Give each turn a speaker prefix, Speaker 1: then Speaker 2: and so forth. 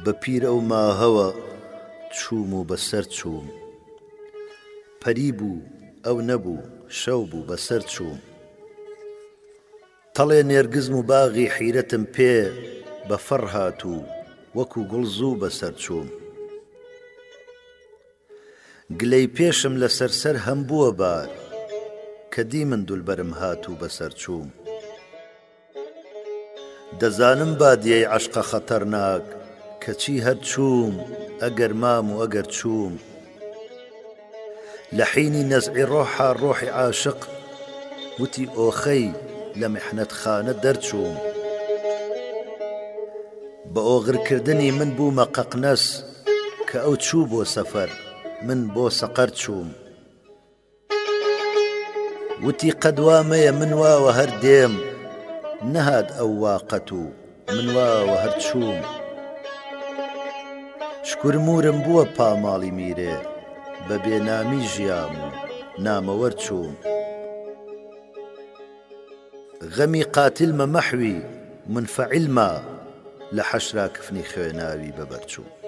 Speaker 1: بە پیر ئەو ماهەوە چووم و بەسەر چووم پەری بوو ئەو نەبوو شەو بوو بەسەر چووم تەڵێ نێرگزم و باغی حیرەتم پێ بە فەڕ هاتوو وەکو گوڵ زوو بەسەر چووم گلەی پێشم لە سەرسەر هەم بووە بار کە دی من دولبەرم هاتوو بەسەر چووم دەزانم بادیەی عەشقە خەتەرناک کەچی هەر چووم ئەگەر مام و ئەگەر چووم لە حینی نەزعی ڕۆحا ڕۆحی عاشق وتی ئۆخەی لە میحنەتخانە دەرچووم بە ئۆغرکردنی من بوومە قەقنەس کە ئەو چوو بۆ سەفەر من بۆ سەقەر چووم وتی قەد وامەیە من واوە هەر دێم نەهات ئەو واقەت و من واوە هەر چووم شکورمورم بووە پاماڵی میرێ بە بێنامی ژیام و نامەوەر چووم غەمی قاتیلمە مەحوی منفەعیلمە لە حەشرا کفنی خوێناوی بەبەر چووم